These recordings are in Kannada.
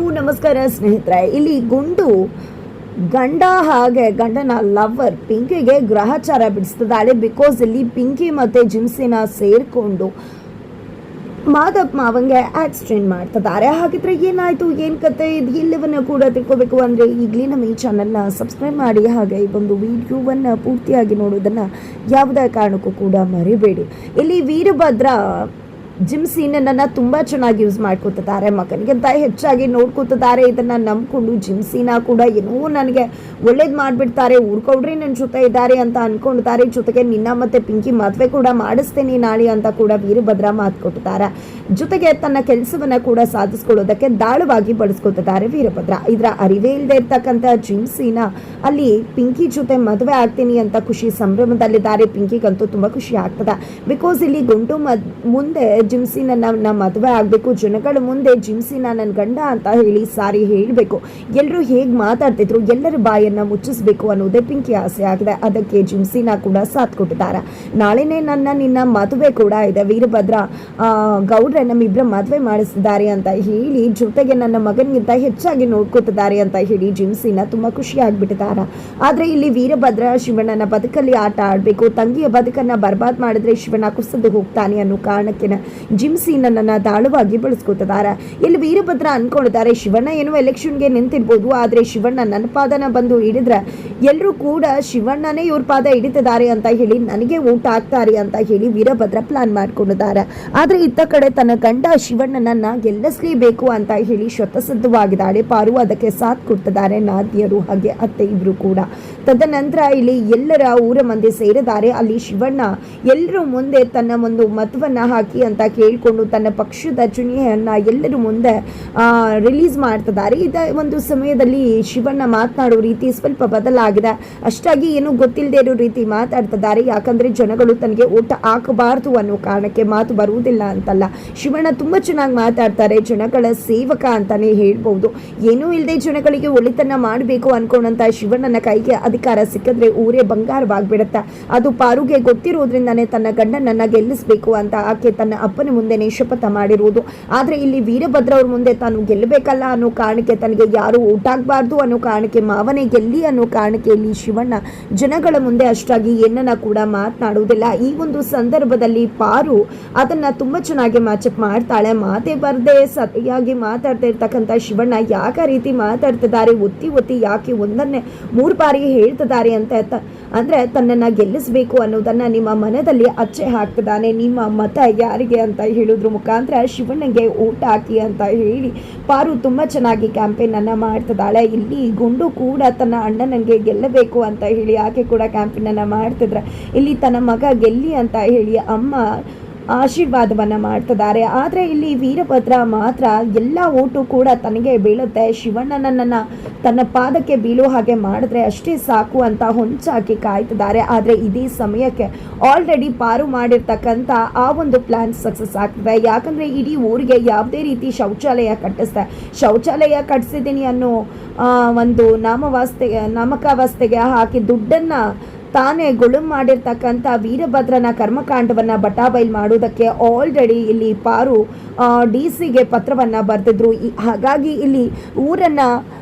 ಎಲ್ರಿಗೂ ನಮಸ್ಕಾರ ಸ್ನೇಹಿತರೆ. ಇಲ್ಲಿ ಗುಂಡು ಗಂಡ ಹಾಗೆ ಗಂಡನ ಲವರ್ ಪಿಂಕಿಗೆ ಗ್ರಹಚಾರ ಬಿಡಿಸ್ತದಾಳೆ. ಬಿಕಾಸ್ ಇಲ್ಲಿ ಪಿಂಕಿ ಮತ್ತು ಜಿಮ್ಸಿನ ಸೇರಿಕೊಂಡು ಮಾದಪ್ಪ ಮಾವಂಗೆ ಆಕ್ಸಿಡೆಂಟ್ ಮಾಡ್ತಿದ್ದಾರೆ. ಹಾಗಿದ್ರೆ ಏನಾಯಿತು, ಏನು ಕತೆ, ಇದು ಎಲ್ಲವನ್ನು ಕೂಡ ತಿಳ್ಕೊಬೇಕು ಅಂದರೆ ಈಗಲೇ ನಮ್ಮ ಈ ಚಾನಲ್ನ ಸಬ್ಸ್ಕ್ರೈಬ್ ಮಾಡಿ, ಹಾಗೆ ಈ ಒಂದು ವಿಡಿಯೋವನ್ನು ಪೂರ್ತಿಯಾಗಿ ನೋಡೋದನ್ನು ಯಾವುದೇ ಕಾರಣಕ್ಕೂ ಕೂಡ ಮರಿಬೇಡಿ. ಇಲ್ಲಿ ವೀರಭದ್ರ ಜಿಮ್ಸೀನನ್ನು ತುಂಬ ಚೆನ್ನಾಗಿ ಯೂಸ್ ಮಾಡ್ಕೊತಿದ್ದಾರೆ, ಮಗನಿಗಿಂತ ಹೆಚ್ಚಾಗಿ ನೋಡ್ಕೊತಿದ್ದಾರೆ. ಇದನ್ನು ನಂಬಿಕೊಂಡು ಜಿಮ್ಸೀನ ಕೂಡ ಏನೋ ನನಗೆ ಒಳ್ಳೇದು ಮಾಡಿಬಿಡ್ತಾರೆ, ಊರ್ಕೌಡ್ರಿ ನನ್ನ ಜೊತೆ ಇದ್ದಾರೆ ಅಂತ ಅಂದ್ಕೊಂಡಿದ್ದಾರೆ. ಜೊತೆಗೆ ನಿನ್ನ ಮತ್ತು ಪಿಂಕಿ ಮದುವೆ ಕೂಡ ಮಾಡಿಸ್ತೇನೆ ನಾಳೆ ಅಂತ ಕೂಡ ವೀರಭದ್ರ ಮಾತು ಕೊಟ್ಟಿದ್ದಾರೆ. ಜೊತೆಗೆ ತನ್ನ ಕೆಲಸವನ್ನು ಕೂಡ ಸಾಧಿಸ್ಕೊಳ್ಳೋದಕ್ಕೆ ದಾಳವಾಗಿ ಬಳಸ್ಕೊತಿದ್ದಾರೆ ವೀರಭದ್ರ. ಇದರ ಅರಿವೇ ಇಲ್ಲದೆ ಇರ್ತಕ್ಕಂಥ ಜಿಮ್ಸೀನ ಅಲ್ಲಿ ಪಿಂಕಿ ಜೊತೆ ಮದುವೆ ಆಗ್ತೀನಿ ಅಂತ ಖುಷಿ ಸಂಭ್ರಮದಲ್ಲಿದ್ದಾರೆ. ಪಿಂಕಿಗಂತೂ ತುಂಬ ಖುಷಿ ಆಗ್ತದೆ. ಬಿಕಾಸ್ ಇಲ್ಲಿ ಗುಂಡು ಮುಂದೆ ಜಿಮ್ಸಿನ ಮದುವೆ ಆಗಬೇಕು, ಜನಗಳ ಮುಂದೆ ಜಿಮ್ಸಿನ ನನ್ನ ಗಂಡ ಅಂತ ಹೇಳಿ ಸಾರಿ ಹೇಳಬೇಕು, ಎಲ್ಲರೂ ಹೇಗೆ ಮಾತಾಡ್ತಿದ್ರು ಎಲ್ಲರ ಬಾಯನ್ನ ಮುಚ್ಚಿಸ್ಬೇಕು ಅನ್ನೋದೇ ಪಿಂಕಿ ಆಸೆ ಆಗಿದೆ. ಅದಕ್ಕೆ ಜಿಮ್ಸಿನ ಕೂಡ ಸಾಥ್ ಕೊಟ್ಟಿದ್ದಾರೆ. ನಾಳೆನೇ ನಿನ್ನ ಮದುವೆ ಕೂಡ ಇದೆ, ವೀರಭದ್ರ ಗೌಡ್ರೆ ನಮ್ಮಿಬ್ಬರ ಮದುವೆ ಮಾಡಿಸಿದ್ದಾರೆ ಅಂತ ಹೇಳಿ, ಜೊತೆಗೆ ನನ್ನ ಮಗನಿಗಿಂತ ಹೆಚ್ಚಾಗಿ ನೋಡ್ಕೊತಿದ್ದಾರೆ ಅಂತ ಹೇಳಿ ಜಿಮ್ಸಿನ ತುಂಬ ಖುಷಿ ಆಗ್ಬಿಟ್ಟಿದ್ದಾರೆ. ಆದರೆ ಇಲ್ಲಿ ವೀರಭದ್ರ ಶಿವಣ್ಣನ ಬದುಕಲ್ಲಿ ಆಟ ಆಡಬೇಕು, ತಂಗಿಯ ಬದುಕನ್ನು ಬರ್ಬಾದ್ ಮಾಡಿದ್ರೆ ಶಿವಣ್ಣ ಕುಸಿದು ಹೋಗ್ತಾನೆ ಅನ್ನೋ ಕಾರಣಕ್ಕೆ ಜಿಮ್ಸೀನನ್ನು ದಾಳವಾಗಿ ಬಳಸ್ಕೊತಿದ್ದಾರೆ. ಇಲ್ಲಿ ವೀರಭದ್ರ ಅನ್ಕೊಂಡಿದ್ದಾರೆ, ಶಿವಣ್ಣ ಏನೋ ಎಲೆಕ್ಷನ್ಗೆ ನಿಂತಿರ್ಬೋದು, ಆದರೆ ಶಿವಣ್ಣ ನನ್ನ ಪಾದನ ಬಂದು ಹಿಡಿದ್ರೆ ಎಲ್ಲರೂ ಕೂಡ ಶಿವಣ್ಣನೇ ಇವ್ರ ಪಾದ ಹಿಡಿತಿದ್ದಾರೆ ಅಂತ ಹೇಳಿ ನನಗೆ ಊಟ ಆಗ್ತಾರೆ ಅಂತ ಹೇಳಿ ವೀರಭದ್ರ ಪ್ಲಾನ್ ಮಾಡ್ಕೊಂಡಿದ್ದಾರೆ. ಆದರೆ ಇತ್ತ ಕಡೆ ತನ್ನ ಗಂಡ ಶಿವಣ್ಣನನ್ನ ಗೆಲ್ಲಿಸಲೇಬೇಕು ಅಂತ ಹೇಳಿ ಶತಸಿದ್ಧವಾಗಿದ್ದಾಳೆ ಪಾರು. ಅದಕ್ಕೆ ಸಾಥ್ ಕೊಡ್ತಿದ್ದಾರೆ ನಾದಿಯರು ಹಾಗೆ ಅತ್ತೆ ಇಬ್ರು ಕೂಡ. ತದನಂತರ ಇಲ್ಲಿ ಎಲ್ಲರ ಊರ ಮಂದಿ ಸೇರಿದ್ದಾರೆ. ಅಲ್ಲಿ ಶಿವಣ್ಣ ಎಲ್ಲರೂ ಮುಂದೆ ತನ್ನ ಒಂದು ಮತವನ್ನ ಹಾಕಿ ಅಂತ ಕೇಳಿಕೊಂಡು ತನ್ನ ಪಕ್ಷದ ಚುನಾವಣೆಯನ್ನ ಎಲ್ಲರ ಮುಂದೆ ರಿಲೀಸ್ ಮಾಡ್ತಿದ್ದಾರೆ. ಇದ ಒಂದು ಸಮಯದಲ್ಲಿ ಶಿವಣ್ಣ ಮಾತನಾಡೋ ರೀತಿ ಸ್ವಲ್ಪ ಬದಲಾಗಿದೆ. ಅಷ್ಟಾಗಿ ಏನು ಗೊತ್ತಿಲ್ಲದೆ ಇರೋ ರೀತಿ ಮಾತಾಡ್ತಿದ್ದಾರೆ. ಯಾಕಂದ್ರೆ ಜನಗಳು ತನಗೆ ಓಟ ಹಾಕಬಾರ್ದು ಅನ್ನೋ ಕಾರಣಕ್ಕೆ ಮಾತು ಬರುವುದಿಲ್ಲ ಅಂತಲ್ಲ, ಶಿವಣ್ಣ ತುಂಬಾ ಚೆನ್ನಾಗಿ ಮಾತಾಡ್ತಾರೆ. ಜನಗಳ ಸೇವಕ ಅಂತಾನೆ ಹೇಳ್ಬಹುದು. ಏನೂ ಇಲ್ಲದೆ ಜನಗಳಿಗೆ ಒಳಿತನ್ನ ಮಾಡಬೇಕು ಅನ್ಕೊಂಡಂತ ಶಿವಣ್ಣನ ಕೈಗೆ ಅಧಿಕಾರ ಸಿಕ್ಕಿದ್ರೆ ಊರೇ ಬಂಗಾರವಾಗ್ಬಿಡುತ್ತೆ. ಅದು ಪಾರುಗೆ ಗೊತ್ತಿರೋದ್ರಿಂದಾನೇ ತನ್ನ ಗಂಡನನ್ನ ಗೆಲ್ಲಿಸಬೇಕು ಅಂತ ಆಕೆ ತನ್ನ ಅಪ್ಪನ ಮುಂದೆನೇ ಶಪಥ ಮಾಡಿರುವುದು. ಆದರೆ ಇಲ್ಲಿ ವೀರಭದ್ರ ಅವ್ರ ಮುಂದೆ ತಾನು ಗೆಲ್ಲಬೇಕಲ್ಲ ಅನ್ನೋ ಕಾರಣಕ್ಕೆ, ತನಗೆ ಯಾರು ಊಟಾಗಬಾರ್ದು ಅನ್ನೋ ಕಾರಣಕ್ಕೆ, ಮಾವನೇ ಗೆಲ್ಲಿ ಅನ್ನೋ ಕಾರಣಕ್ಕೆ ಇಲ್ಲಿ ಶಿವಣ್ಣ ಜನಗಳ ಮುಂದೆ ಅಷ್ಟಾಗಿ ಏನನ್ನ ಕೂಡ ಮಾತನಾಡುವುದಿಲ್ಲ. ಈ ಒಂದು ಸಂದರ್ಭದಲ್ಲಿ ಪಾರು ಅದನ್ನ ತುಂಬಾ ಚೆನ್ನಾಗಿ ಮ್ಯಾಚಪ್ ಮಾಡ್ತಾಳೆ. ಮಾತೇ ಬರದೆ ಸರಿಯಾಗಿ ಮಾತಾಡ್ತಾ ಇರ್ತಕ್ಕಂಥ ಶಿವಣ್ಣ ಯಾಕೆ ರೀತಿ ಮಾತಾಡ್ತಿದ್ದಾರೆ, ಒತ್ತಿ ಒತ್ತಿ ಯಾಕೆ ಒಂದನ್ನೇ 3 ಬಾರಿ ಹೇಳ್ತಿದ್ದಾರೆ ಅಂತ ಅಂದ್ರೆ ತನ್ನನ್ನ ಗೆಲ್ಲಿಸಬೇಕು ಅನ್ನೋದನ್ನ ನಿಮ್ಮ ಮನದಲ್ಲಿ ಅಚ್ಚೆ ಹಾಕ್ತಿದ್ದಾನೆ. ನಿಮ್ಮ ಮತ ಯಾರಿಗೆ ಅಂತ ಹೇಳೋದ್ರ ಮುಖಾಂತರ ಶಿವಣ್ಣಗೆ ಓಟ್ ಹಾಕಿ ಅಂತ ಹೇಳಿ ಪಾರು ತುಂಬಾ ಚೆನ್ನಾಗಿ ಕ್ಯಾಂಪೇನ್ ಅನ್ನ ಮಾಡ್ತಿದ್ದಾಳೆ. ಇಲ್ಲಿ ಗುಂಡು ಕೂಡ ತನ್ನ ಅಣ್ಣನಿಗೆ ಗೆಲ್ಲಬೇಕು ಅಂತ ಹೇಳಿ ಆಕೆ ಕೂಡ ಕ್ಯಾಂಪೇನ್ ಅನ್ನ ಮಾಡ್ತಿದ್ರೆ, ಇಲ್ಲಿ ತನ್ನ ಮಗ ಗೆಲ್ಲಿ ಅಂತ ಹೇಳಿ ಅಮ್ಮ ಆಶೀರ್ವಾದವನ್ನ ಮಾಡ್ತಿದ್ದಾರೆ. ಆದರೆ ಇಲ್ಲಿ ವೀರಭದ್ರ ಮಾತ್ರ ಎಲ್ಲ ಓಟು ಕೂಡ ತನಗೆ ಬೀಳುತ್ತೆ, ಶಿವಣ್ಣನನ್ನ ತನ್ನ ಪಾದಕ್ಕೆ ಬೀಳೋ ಹಾಗೆ ಮಾಡಿದ್ರೆ ಅಷ್ಟೇ ಸಾಕು ಅಂತ ಹೊಂಚಾಕಿ ಕಾಯ್ತಿದ್ದಾರೆ. ಆದರೆ ಇದೇ ಸಮಯಕ್ಕೆ ಆಲ್ರೆಡಿ ಪಾರು ಮಾಡಿರ್ತಕ್ಕಂಥ ಆ ಒಂದು ಪ್ಲಾನ್ ಸಕ್ಸಸ್ ಆಗ್ತದೆ. ಯಾಕಂದ್ರೆ ಇಡೀ ಊರಿಗೆ ಯಾವುದೇ ರೀತಿ ಶೌಚಾಲಯ ಕಟ್ಟಿಸಿದ್ದೀನಿ ಅನ್ನೋ ಒಂದು ನಾಮಕಾವಸ್ಥೆಗೆ ಹಾಕಿ ದುಡ್ಡನ್ನ ತಾನೇ ಗುಳುಂ ಮಾಡಿರ್ತಕ್ಕಂಥ ವೀರಭದ್ರನ ಕರ್ಮಕಾಂಡವನ್ನ ಬಟಾಬೈಲ್ ಮಾಡೋದಕ್ಕೆ ಆಲ್ರೆಡಿ ಇಲ್ಲಿ ಪಾರು DC ಪತ್ರವನ್ನ ಬರೆದಿದ್ರು. ಹಾಗಾಗಿ ಇಲ್ಲಿ ಊರನ್ನ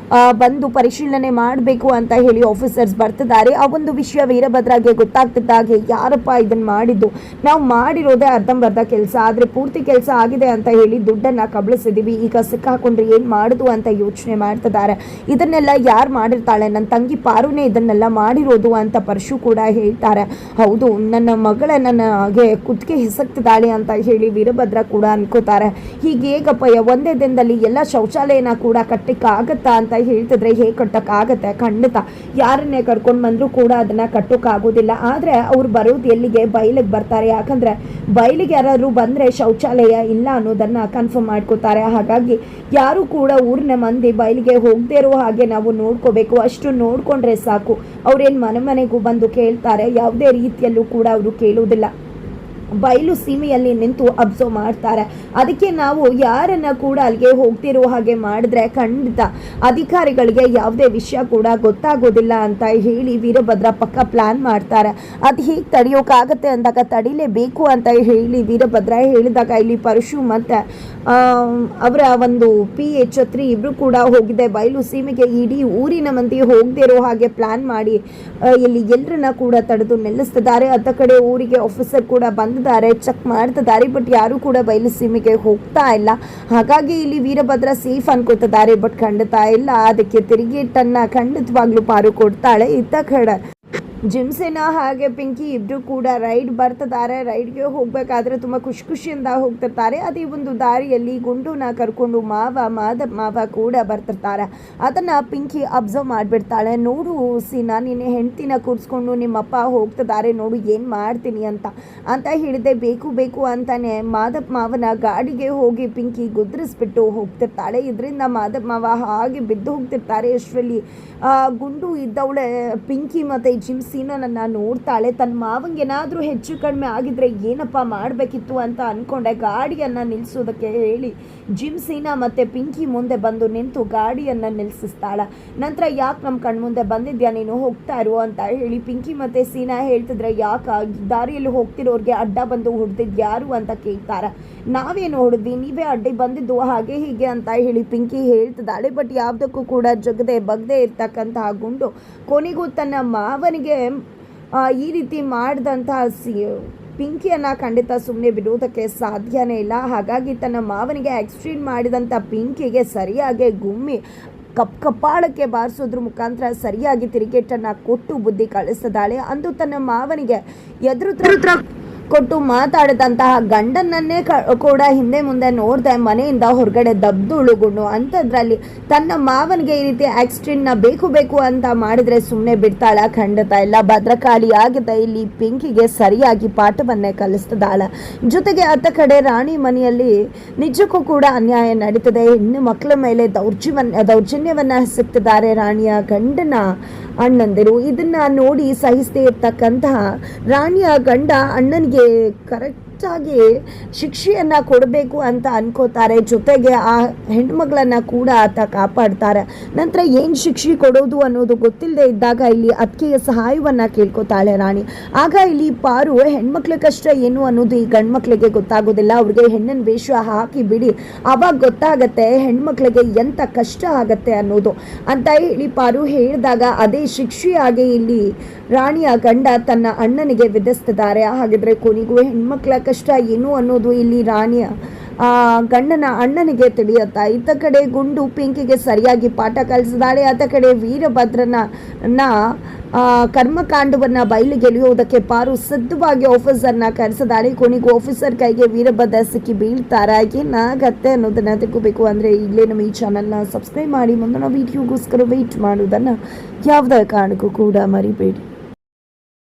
ಬಂದು ಪರಿಶೀಲನೆ ಮಾಡಬೇಕು ಅಂತ ಹೇಳಿ ಆಫೀಸರ್ಸ್ ಬರ್ತಿದ್ದಾರೆ. ಆ ಒಂದು ವಿಷಯ ವೀರಭದ್ರಗೆ ಗೊತ್ತಾಗ್ತಿದ್ದಾಗೆ, ಯಾರಪ್ಪ ಇದನ್ನ ಮಾಡಿದ್ದು, ನಾವು ಮಾಡಿರೋದೇ ಅರ್ಧಂಬರ್ಧ ಕೆಲಸ, ಆದರೆ ಪೂರ್ತಿ ಕೆಲಸ ಆಗಿದೆ ಅಂತ ಹೇಳಿ ದುಡ್ಡನ್ನ ಕಬಳಿಸಿದೀವಿ, ಈಗ ಸಿಕ್ಕಾಕೊಂಡ್ರೆ ಏನು ಮಾಡುದು ಅಂತ ಯೋಚನೆ ಮಾಡ್ತಿದ್ದಾರೆ. ಇದನ್ನೆಲ್ಲ ಯಾರು ಮಾಡಿರ್ತಾಳೆ, ನನ್ನ ತಂಗಿ ಪಾರುನೇ ಇದನ್ನೆಲ್ಲ ಮಾಡಿರೋದು ಅಂತ ಪರಶು ಕೂಡ ಹೇಳ್ತಾರೆ. ಹೌದು, ನನ್ನ ಮಗಳ ನನಗೆ ಕುತ್ತಿಗೆ ಹಿಸಕ್ತಿದ್ದಾಳೆ ಅಂತ ಹೇಳಿ ವೀರಭದ್ರ ಕೂಡ ಅನ್ಕೋತಾರೆ. ಹೀಗೇಗಪ್ಪ ಒಂದೇ ದಿನದಲ್ಲಿ ಎಲ್ಲ ಶೌಚಾಲಯನ ಕೂಡ ಕಟ್ಟಕ್ಕಾಗತ್ತಾ ಅಂತ ಹೇಳ್ತಿದ್ರೆ, ಹೇಗೆ ಕಟ್ಟಕ್ಕಾಗತ್ತೆ, ಖಂಡಿತ ಯಾರನ್ನೇ ಕರ್ಕೊಂಡು ಬಂದರೂ ಕೂಡ ಅದನ್ನ ಕಟ್ಟೋಕ್ಕಾಗೋದಿಲ್ಲ. ಆದರೆ ಅವ್ರು ಬರೋದು ಎಲ್ಲಿಗೆ, ಬಯಲಿಗೆ ಬರ್ತಾರೆ. ಯಾಕಂದ್ರೆ ಬಯಲಿಗೆ ಯಾರಾದ್ರೂ ಬಂದರೆ ಶೌಚಾಲಯ ಇಲ್ಲ ಅನ್ನೋದನ್ನ ಕನ್ಫರ್ಮ್ ಮಾಡ್ಕೋತಾರೆ. ಹಾಗಾಗಿ ಯಾರು ಕೂಡ ಊರಿನ ಮಂದಿ ಬಯಲಿಗೆ ಹೋಗದೇ ಇರೋ ಹಾಗೆ ನಾವು ನೋಡ್ಕೋಬೇಕು. ಅಷ್ಟು ನೋಡ್ಕೊಂಡ್ರೆ ಸಾಕು. ಅವ್ರೇನು ಮನೆಗೂ ಬಂದು ಕೇಳ್ತಾರೆ, ಯಾವುದೇ ರೀತಿಯಲ್ಲೂ ಕೂಡ ಅವರು ಕೇಳುವುದಿಲ್ಲ. ಬಯಲು ಸೀಮೆಯಲ್ಲಿ ನಿಂತು ಅಬ್ಸರ್ವ್ ಮಾಡ್ತಾರೆ. ಅದಕ್ಕೆ ನಾವು ಯಾರನ್ನ ಕೂಡ ಅಲ್ಲಿಗೆ ಹೋಗ್ತಿರೋ ಹಾಗೆ ಮಾಡಿದ್ರೆ ಖಂಡಿತ ಅಧಿಕಾರಿಗಳಿಗೆ ಯಾವುದೇ ವಿಷಯ ಕೂಡ ಗೊತ್ತಾಗೋದಿಲ್ಲ ಅಂತ ಹೇಳಿ ವೀರಭದ್ರ ಪಕ್ಕ ಪ್ಲಾನ್ ಮಾಡ್ತಾರೆ. ಅದು ಹೇಗೆ ತಡೆಯೋಕ್ಕಾಗತ್ತೆ ಅಂದಾಗ ತಡಿಲೇಬೇಕು ಅಂತ ಹೇಳಿ ವೀರಭದ್ರ ಹೇಳಿದಾಗ ಇಲ್ಲಿ ಪರಶು ಮತ್ತು ಅವರ ಒಂದು ಛತ್ರಿ ಇಬ್ಬರು ಕೂಡ ಹೋಗಿದೆ ಬಯಲು ಸೀಮೆಗೆ. ಇಡೀ ಊರಿನ ಮಂದಿ ಹೋಗದಿರೋ ಹಾಗೆ ಪ್ಲಾನ್ ಮಾಡಿ ಇಲ್ಲಿ ಎಲ್ಲರನ್ನ ಕೂಡ ತಡೆದು ನಿಲ್ಲಿಸ್ತಿದ್ದಾರೆ. ಅತ್ತ ಕಡೆ ಊರಿಗೆ ಆಫೀಸರ್ ಕೂಡ ಬಂದಿದ್ದಾರೆ, ಚೆಕ್ ಮಾಡ್ತಿದ್ದಾರೆ, ಬಟ್ ಯಾರು ಕೂಡ ಬಯಲು ಸೀಮೆಗೆ ಹೋಗ್ತಾ ಇಲ್ಲ. ಹಾಗಾಗಿ ಇಲ್ಲಿ ವೀರಭದ್ರ ಸೇಫ್ ಅನ್ಕೋತಿದ್ದಾರೆ, ಬಟ್ ಖಂಡಿತ ಇಲ್ಲ. ಅದಕ್ಕೆ ತಿರುಗೇಟನ್ನ ಖಂಡಿತವಾಗ್ಲೂ ಪಾರು ಕೊಡ್ತಾಳೆ. ಇತ್ತ ಕಡೆ ಜಿಮ್ಸೇನ ಹಾಗೆ ಪಿಂಕಿ ಇಬ್ಬರು ಕೂಡ ರೈಡ್ ಬರ್ತಿದ್ದಾರೆ. ರೈಡ್ಗೆ ಹೋಗಬೇಕಾದ್ರೆ ತುಂಬ ಖುಷಿಯಿಂದ ಹೋಗ್ತಿರ್ತಾರೆ. ಅದೇ ಒಂದು ದಾರಿಯಲ್ಲಿ ಗುಂಡುನ ಕರ್ಕೊಂಡು ಮಾಧವ್ ಮಾವ ಕೂಡ ಬರ್ತಿರ್ತಾರೆ. ಅದನ್ನು ಪಿಂಕಿ ಅಬ್ಸರ್ವ್ ಮಾಡಿಬಿಡ್ತಾಳೆ. ನೋಡು ಸೀನಾ, ನಿನ್ನೆ ಹೆಂಡ್ತಿನ ಕೂರಿಸ್ಕೊಂಡು ನಿಮ್ಮಪ್ಪ ಹೋಗ್ತಿದ್ದಾರೆ, ನೋಡು ಏನು ಮಾಡ್ತೀನಿ ಅಂತ ಹೇಳಿದೆ. ಬೇಕು ಅಂತಾನೆ ಮಾಧವ್ ಮಾವನ ಗಾಡಿಗೆ ಹೋಗಿ ಪಿಂಕಿ ಗುದ್ರಿಸ್ಬಿಟ್ಟು ಹೋಗ್ತಿರ್ತಾಳೆ. ಇದರಿಂದ ಮಾಧವ್ ಮಾವ ಹಾಗೆ ಬಿದ್ದು ಹೋಗ್ತಿರ್ತಾರೆ. ಅಷ್ಟರಲ್ಲಿ ಗುಂಡು ಇದ್ದವಳೆ ಪಿಂಕಿ ಮತ್ತು ಜಿಮ್ಸೀನನ್ನ ನೋಡ್ತಾಳೆ. ತನ್ನ ಮಾವಂಗೆ ಏನಾದರೂ ಹೆಚ್ಚು ಕಡಿಮೆ ಆಗಿದ್ರೆ ಏನಪ್ಪ ಮಾಡಬೇಕಿತ್ತು ಅಂತ ಅಂದ್ಕೊಂಡೆ. ಗಾಡಿಯನ್ನು ನಿಲ್ಲಿಸೋದಕ್ಕೆ ಹೇಳಿ ಜಿಮ್ಸೀನಾ ಮತ್ತು ಪಿಂಕಿ ಮುಂದೆ ಬಂದು ನಿಂತು ಗಾಡಿಯನ್ನು ನಿಲ್ಲಿಸ್ತಾಳೆ. ನಂತರ ಯಾಕೆ ನಮ್ಮ ಕಣ್ಮುಂದೆ ಬಂದಿದ್ಯಾ ನೀನು, ಹೋಗ್ತಾ ಇರು ಅಂತ ಹೇಳಿ ಪಿಂಕಿ ಮತ್ತು ಸೀನಾ ಹೇಳ್ತಿದ್ರೆ, ಯಾಕೆ ದಾರಿಯಲ್ಲಿ ಹೋಗ್ತಿರೋರಿಗೆ ಅಡ್ಡ ಬಂದು ಹೊಡೆದಿದ್ದು ಯಾರು ಅಂತ ಕೇಳ್ತಾರೆ. ನಾವೇನು ಹೊಡೆದ್ವಿ, ನೀವೇ ಅಡ್ಡಿ ಬಂದಿದ್ದು ಹಾಗೆ ಹೀಗೆ ಅಂತ ಹೇಳಿ ಪಿಂಕಿ ಹೇಳ್ತಿದ್ದಾಳೆ. ಬಟ್ ಯಾವುದಕ್ಕೂ ಕೂಡ ಜಗದೆ ಬಗ್ದೇ ಇರ್ತಕ್ಕಂತಹ ಗುಂಡು ಕೊನೆಗೂ ತನ್ನ ಮಾವನಿಗೆ ಈ ರೀತಿ ಮಾಡಿದಂತಹ ಪಿಂಕಿಯನ್ನು ಖಂಡಿತ ಸುಮ್ಮನೆ ಬಿಡುವುದಕ್ಕೆ ಸಾಧ್ಯನೇ ಇಲ್ಲ. ಹಾಗಾಗಿ ತನ್ನ ಮಾವನಿಗೆ ಆಕ್ಸಿಡೆಂಟ್ ಮಾಡಿದಂಥ ಪಿಂಕಿಗೆ ಸರಿಯಾಗಿ ಗುಮ್ಮಿ ಕಪ್ಪಾಳಕ್ಕೆ ಬಾರಿಸೋದ್ರ ಮುಖಾಂತರ ಸರಿಯಾಗಿ ತಿರುಗೇಟನ್ನು ಕೊಟ್ಟು ಬುದ್ಧಿ ಕಳಿಸಿದಾಳೆ. ಅಂದು ತನ್ನ ಮಾವನಿಗೆ ಎದುರು ಕೊಟ್ಟು ಮಾತಾಡಿದಂತಹ ಗಂಡನನ್ನೇ ಕೂಡ ಹಿಂದೆ ಮುಂದೆ ನೋಡ್ದೆ ಮನೆಯಿಂದ ಹೊರಗಡೆ ದಬ್ದುಳುಗುಂಡು ಅಂಥದ್ರಲ್ಲಿ ತನ್ನ ಮಾವನಿಗೆ ಈ ರೀತಿ ಆಕ್ಸಿಡೆಂಟ್ನ ಬೇಕು ಅಂತ ಮಾಡಿದರೆ ಸುಮ್ಮನೆ ಬಿಡ್ತಾಳ? ಖಂಡಿತ ಇಲ್ಲ. ಭದ್ರಕಾಳಿ ಆಗಿದೆ ಇಲ್ಲಿ ಪಿಂಕಿಗೆ ಸರಿಯಾಗಿ ಪಾಠವನ್ನೇ ಕಲಿಸ್ತಿದ್ದಾಳೆ. ಜೊತೆಗೆ ಅತ್ತ ಕಡೆ ರಾಣಿ ಮನೆಯಲ್ಲಿ ನಿಜಕ್ಕೂ ಕೂಡ ಅನ್ಯಾಯ ನಡೀತದೆ. ಹೆಣ್ಣು ಮಕ್ಕಳ ಮೇಲೆ ದೌರ್ಜನ್ಯವನ್ನು ಸಿಗ್ತಿದ್ದಾರೆ ರಾಣಿಯ ಗಂಡನ ಅಣ್ಣಂದಿರು. ಇದನ್ನ ನೋಡಿ ಸಹಿಸದೇ ಇರ್ತಕ್ಕಂತಹ ರಾಣಿಯ ಗಂಡ ಅಣ್ಣನಿಗೆ ಕರೆಕ್ಟಾಗಿ ಶಿಕ್ಷೆಯನ್ನು ಕೊಡಬೇಕು ಅಂತ ಅನ್ಕೋತಾರೆ. ಜೊತೆಗೆ ಆ ಹೆಣ್ಮಗಳನ್ನ ಕೂಡ ಆತ ಕಾಪಾಡ್ತಾರೆ. ನಂತರ ಏನು ಶಿಕ್ಷೆ ಕೊಡೋದು ಅನ್ನೋದು ಗೊತ್ತಿಲ್ಲದೆ ಇದ್ದಾಗ ಇಲ್ಲಿ ಅತ್ತಿಗೆಯ ಸಹಾಯವನ್ನು ಕೇಳ್ಕೊತಾಳೆ ರಾಣಿ. ಆಗ ಇಲ್ಲಿ ಪಾರು ಹೆಣ್ಮಕ್ಳ ಕಷ್ಟ ಏನು ಅನ್ನೋದು ಈ ಗಂಡ್ಮಕ್ಳಿಗೆ ಗೊತ್ತಾಗೋದಿಲ್ಲ. ಅವ್ರಿಗೆ ಹೆಣ್ಣಿನ ವೇಷ ಹಾಕಿ ಬಿಡಿ, ಅವಾಗ ಗೊತ್ತಾಗತ್ತೆ ಹೆಣ್ಮಕ್ಳಿಗೆ ಎಂಥ ಕಷ್ಟ ಆಗತ್ತೆ ಅನ್ನೋದು ಅಂತ ಹೇಳಿ ಪಾರು ಹೇಳಿದಾಗ ಅದೇ ಶಿಕ್ಷೆಯಾಗಿ ಇಲ್ಲಿ ರಾಣಿಯ ಗಂಡ ತನ್ನ ಅಣ್ಣನಿಗೆ ವಿಧಿಸ್ತಿದ್ದಾರೆ. ಹಾಗಿದ್ರೆ ಕೊನೆಗೂ ಹೆಣ್ಮಕ್ಳ ಕಷ್ಟ ಏನು ಅನ್ನೋದು ಇಲ್ಲಿ ರಾಣಿಯ ಗಂಡನ ಅಣ್ಣನಿಗೆ ತಿಳಿಯುತ್ತಾ. ಇತ್ತ ಕಡೆ ಗುಂಡು ಪಿಂಕಿಗೆ ಸರಿಯಾಗಿ ಪಾಠ ಕಲಿಸಿದಾಳೆ. ಆತ ಕಡೆ ವೀರಭದ್ರನ ಕರ್ಮಕಾಂಡವನ್ನು ಬಯಲಿಗೆಳೆಯುವುದಕ್ಕೆ ಪಾರು ಸಿದ್ಧವಾಗಿ ಆಫೀಸರ್ನ ಕರೆಸಿದಾಳೆ. ಕೊನೆಗೂ ಆಫೀಸರ್ ಕೈಗೆ ವೀರಭದ್ರ ಸಿಕ್ಕಿ ಬೀಳ್ತಾರ. ಏನಾಗತ್ತೆ ಅನ್ನೋದನ್ನ ತಿಳ್ಕೋಬೇಕು ಅಂದರೆ ಈಗಲೇ ನಮ್ಮ ಈ ಚಾನಲ್ನ ಸಬ್ಸ್ಕ್ರೈಬ್ ಮಾಡಿ ಮುಂದಿನ ವಿಡಿಯೋಗೋಸ್ಕರ ವೆಯ್ಟ್ ಮಾಡೋದನ್ನು ಯಾವುದೇ ಕಾರಣಕ್ಕೂ ಕೂಡ ಮರಿಬೇಡಿ.